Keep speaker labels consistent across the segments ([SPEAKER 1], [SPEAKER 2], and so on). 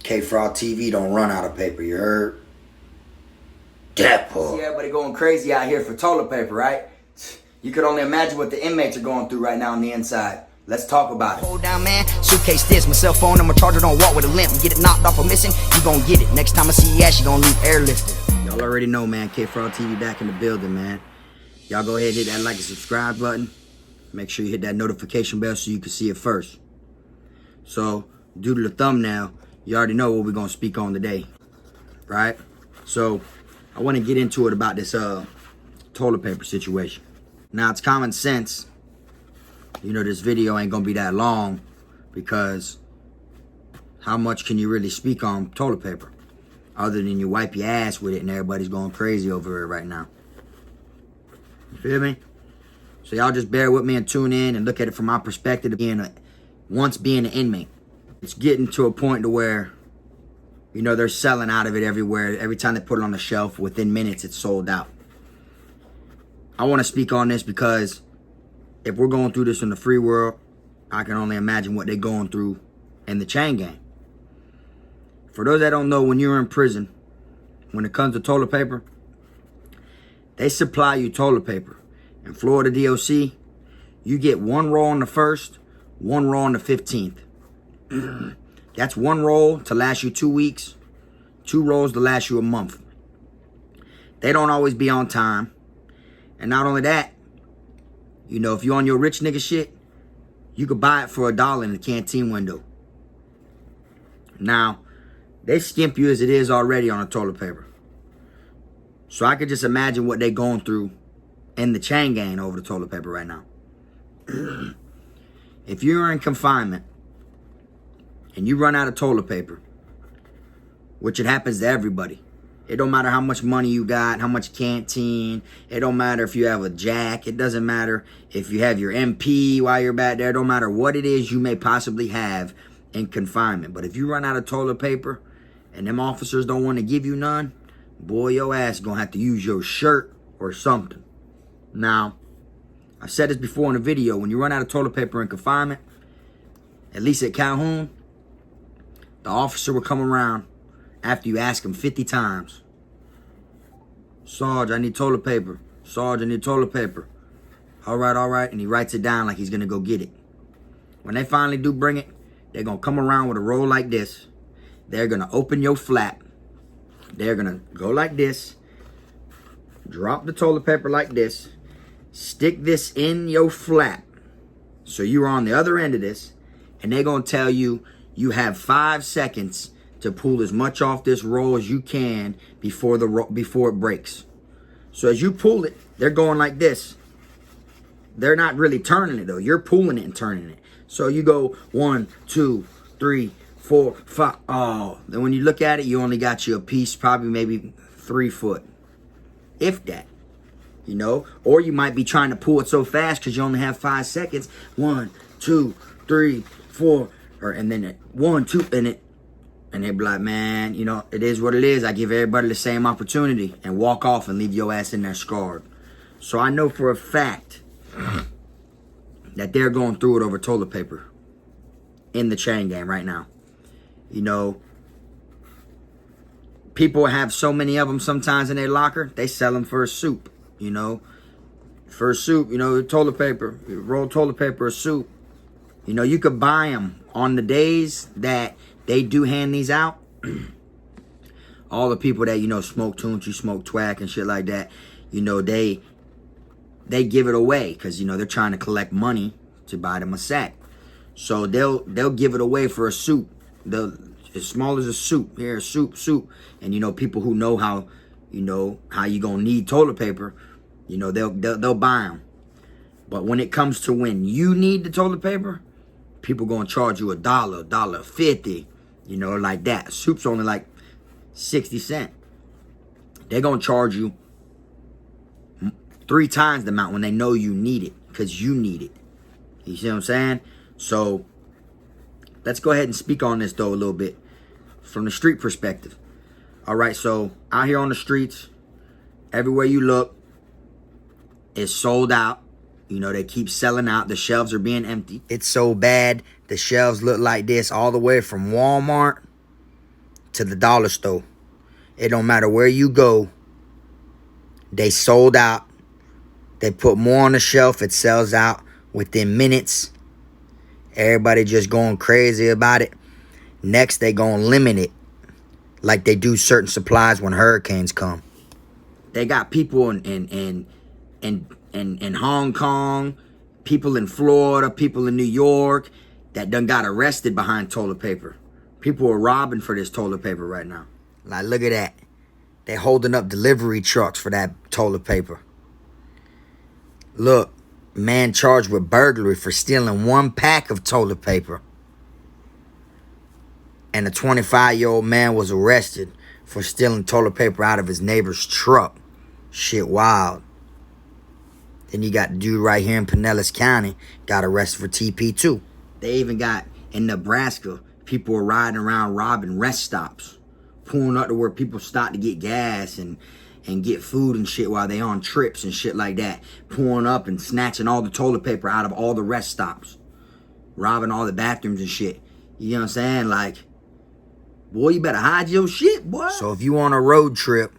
[SPEAKER 1] K-Fraud TV don't run out of paper, you heard? Depot. See everybody going crazy out here for toilet paper, right? You could only imagine what the inmates are going through right now on the inside. Let's talk about it.
[SPEAKER 2] Hold down, man. Suitcase this, my cell phone and my charger. Don't walk with a limp. Get it knocked off or missing, you gon' get it. Next time I see your ass, you gon' leave airlifted.
[SPEAKER 1] Y'all already know, man. K-Fraud TV back in the building, man. Y'all go ahead and hit that like and subscribe button. Make sure you hit that notification bell so you can see it first. So, due to the thumbnail, you already know what we're gonna speak on today, right? So, I want to get into it about this toilet paper situation. Now, it's common sense. You know, this video ain't gonna be that long because how much can you really speak on toilet paper other than you wipe your ass with it and everybody's going crazy over it right now? You feel me? So y'all just bear with me and tune in and look at it from my perspective of once being an inmate. It's getting to a point to where, you know, they're selling out of it everywhere. Every time they put it on the shelf, within minutes, it's sold out. I want to speak on this because if we're going through this in the free world, I can only imagine what they're going through in the chain gang. For those that don't know, when you're in prison, when it comes to toilet paper, they supply you toilet paper. In Florida DOC, you get one roll on the 1st, one roll on the 15th. That's one roll to last you 2 weeks, 2 rolls to last you a month. They don't always be on time. And not only that, you know, if you're on your rich nigga shit, you could buy it for $1 in the canteen window. Now, they skimp you as it is already on a toilet paper. So I could just imagine what they going through in the chain gang over the toilet paper right now. If you're in confinement and you run out of toilet paper, which it happens to everybody. It don't matter how much money you got, how much canteen. It don't matter if you have a jack. It doesn't matter if you have your MP while you're back there. It don't matter what it is you may possibly have in confinement. But if you run out of toilet paper and them officers don't want to give you none, boy, your ass gonna have to use your shirt or something. Now, I've said this before in a video. When you run out of toilet paper in confinement, at least at Calhoun, the officer will come around after you ask him 50 times. Sarge, I need toilet paper. Sarge, I need toilet paper. All right. And he writes it down like he's going to go get it. When they finally do bring it, they're going to come around with a roll like this. They're going to open your flap. They're going to go like this. Drop the toilet paper like this. Stick this in your flap. So you're on the other end of this. And they're going to tell you, you have 5 seconds to pull as much off this roll as you can before it breaks. So as you pull it, they're going like this. They're not really turning it though. You're pulling it and turning it. So you go 1, 2, 3, 4, 5. Oh, then when you look at it, you only got you a piece, probably maybe 3 foot, if that. You know, or you might be trying to pull it so fast because you only have 5 seconds. 1, 2, 3, 4, and then 1, 2, and they be like, man, you know, it is what it is. I give everybody the same opportunity and walk off and leave your ass in there scarred. So I know for a fact that they're going through it over toilet paper in the chain gang right now. You know, people have so many of them sometimes in their locker, they sell them for a soup, you know. For a soup, you know, toilet paper, roll toilet paper, a soup. You know, you could buy them on the days that they do hand these out. All the people that, you know, smoke Tunchi, smoke Twack and shit like that, you know, they give it away because, you know, they're trying to collect money to buy them a sack. So they'll give it away for a soup. As small as a soup. Here, soup. And, you know, people who know how you gonna need toilet paper, you know, they'll buy them. But when it comes to when you need the toilet paper, people gonna charge you $1, $1.50, you know, like that. Soup's only like 60 cents. They're gonna charge you 3 times the amount when they know you need it, because you need it. You see what I'm saying? So let's go ahead and speak on this though a little bit from the street perspective. All right, so out here on the streets, everywhere you look, it's sold out. You know, they keep selling out. The shelves are being empty. It's so bad, the shelves look like this all the way from Walmart to the dollar store. It don't matter where you go. They sold out. They put more on the shelf. It sells out within minutes. Everybody just going crazy about it. Next, they gonna limit it like they do certain supplies when hurricanes come. They got people in Hong Kong, people in Florida, people in New York that done got arrested behind toilet paper. People are robbing for this toilet paper right now. Like, look at that. They holding up delivery trucks for that toilet paper. Look, man charged with burglary for stealing 1 pack of toilet paper. And a 25-year-old man was arrested for stealing toilet paper out of his neighbor's truck. Shit wild. Then you got the dude right here in Pinellas County got arrested for TP too. They even got in Nebraska, people were riding around robbing rest stops. Pulling up to where people stop to get gas and get food and shit while they on trips and shit like that. Pulling up and snatching all the toilet paper out of all the rest stops. Robbing all the bathrooms and shit. You know what I'm saying? Like, boy, you better hide your shit, boy. So if you on a road trip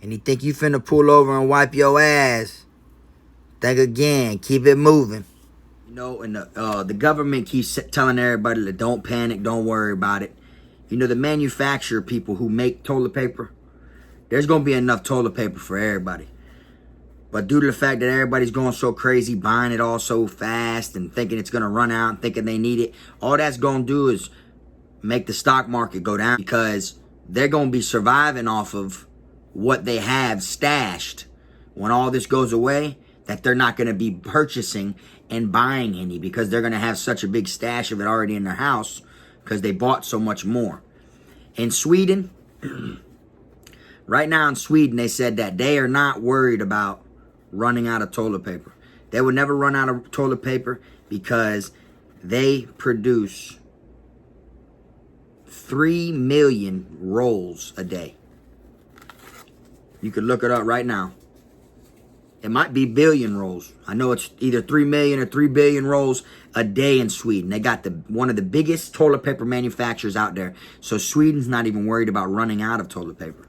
[SPEAKER 1] and you think you finna pull over and wipe your ass, think again. Keep it moving. You know, and the government keeps telling everybody that don't panic, don't worry about it. You know, the manufacturer people who make toilet paper, there's going to be enough toilet paper for everybody. But due to the fact that everybody's going so crazy, buying it all so fast and thinking it's going to run out and thinking they need it, all that's going to do is make the stock market go down because they're going to be surviving off of what they have stashed. When all this goes away, that they're not going to be purchasing and buying any because they're going to have such a big stash of it already in their house because they bought so much more. In Sweden, right now in Sweden, they said that they are not worried about running out of toilet paper. They would never run out of toilet paper because they produce 3 million rolls a day. You could look it up right now. It might be billion rolls. I know it's either 3 million or 3 billion rolls a day in Sweden. They got one of the biggest toilet paper manufacturers out there. So Sweden's not even worried about running out of toilet paper.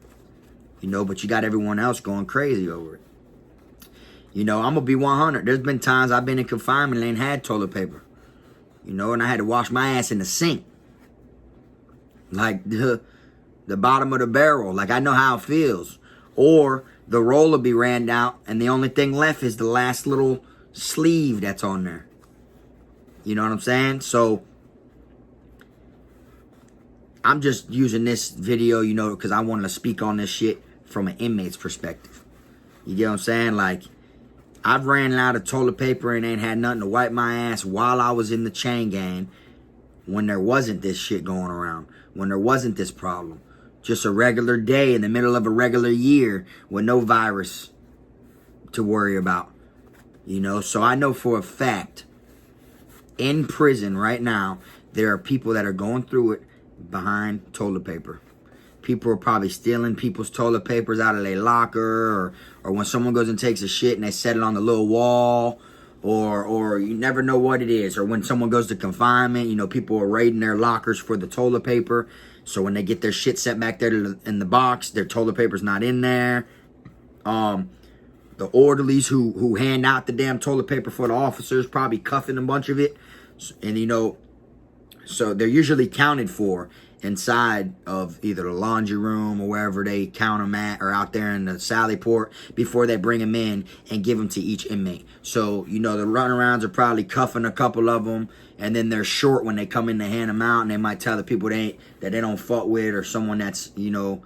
[SPEAKER 1] You know, but you got everyone else going crazy over it. You know, I'm going to be 100. There's been times I've been in confinement and ain't had toilet paper. You know, and I had to wash my ass in the sink. Like the bottom of the barrel. Like, I know how it feels. Or the roll will be ran out and the only thing left is the last little sleeve that's on there. You know what I'm saying? So I'm just using this video, you know, because I wanted to speak on this shit from an inmate's perspective. You get what I'm saying? Like, I've ran out of toilet paper and ain't had nothing to wipe my ass while I was in the chain gang when there wasn't this shit going around, when there wasn't this problem. Just a regular day in the middle of a regular year with no virus to worry about. You know, so I know for a fact, in prison right now, there are people that are going through it behind toilet paper. People are probably stealing people's toilet papers out of their locker, or when someone goes and takes a shit and they set it on the little wall, or you never know what it is. Or when someone goes to confinement, you know, people are raiding their lockers for the toilet paper. So when they get their shit set back there in the box, their toilet paper's not in there. The orderlies who hand out the damn toilet paper for the officers probably cuffing a bunch of it. And, you know, so they're usually counted for inside of either the laundry room or wherever they count them at, or out there in the sally port before they bring them in and give them to each inmate. So, you know, the runarounds are probably cuffing a couple of them, and then they're short when they come in to hand them out, and they might tell the people that they don't fuck with, or someone that's, you know,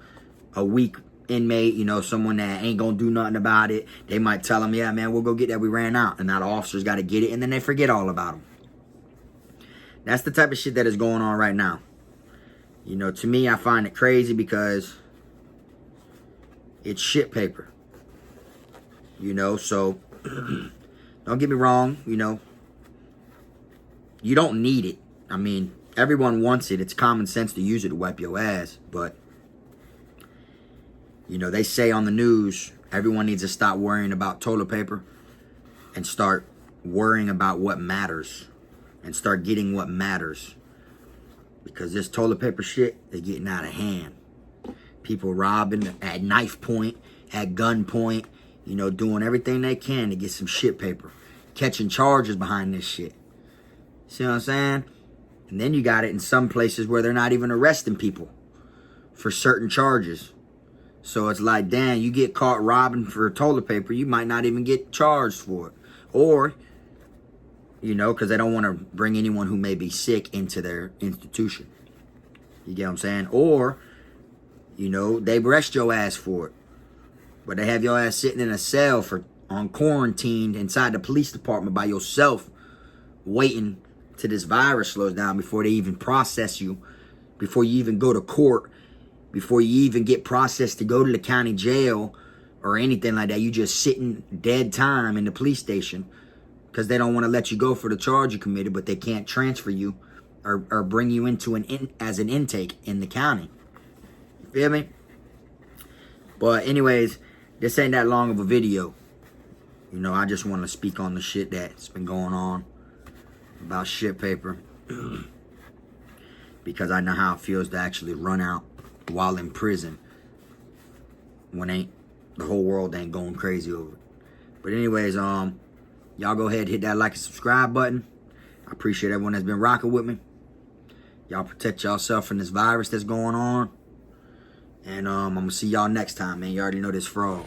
[SPEAKER 1] a weak inmate, you know, someone that ain't gonna do nothing about it. They might tell them, yeah, man, we'll go get that, we ran out. And now the officers got to get it, and then they forget all about them. That's the type of shit that is going on right now. You know, to me, I find it crazy because it's shit paper. You know, so don't get me wrong, you know, you don't need it. I mean, everyone wants it. It's common sense to use it to wipe your ass. But, you know, they say on the news, everyone needs to stop worrying about toilet paper and start worrying about what matters, and start getting what matters. Because this toilet paper shit is getting out of hand. People robbing at knife point, at gun point, you know, doing everything they can to get some shit paper. Catching charges behind this shit. See what I'm saying? And then you got it in some places where they're not even arresting people for certain charges. So it's like, damn, you get caught robbing for toilet paper, you might not even get charged for it. Or, you know, because they don't want to bring anyone who may be sick into their institution. You get what I'm saying? Or, you know, they arrest your ass for it. But they have your ass sitting in a cell on quarantine inside the police department by yourself, waiting till this virus slows down before they even process you, before you even go to court, before you even get processed to go to the county jail or anything like that. You just sitting dead time in the police station because they don't want to let you go for the charge you committed, but they can't transfer you or bring you into as an intake in the county. You feel me? But anyways, this ain't that long of a video. You know, I just want to speak on the shit that's been going on about shit paper. Because I know how it feels to actually run out while in prison when the whole world ain't going crazy over it. But anyways, y'all go ahead, hit that like and subscribe button. I appreciate everyone that's been rocking with me. Y'all protect yourself from this virus that's going on. And I'm gonna see y'all next time, man. You already know this fraud.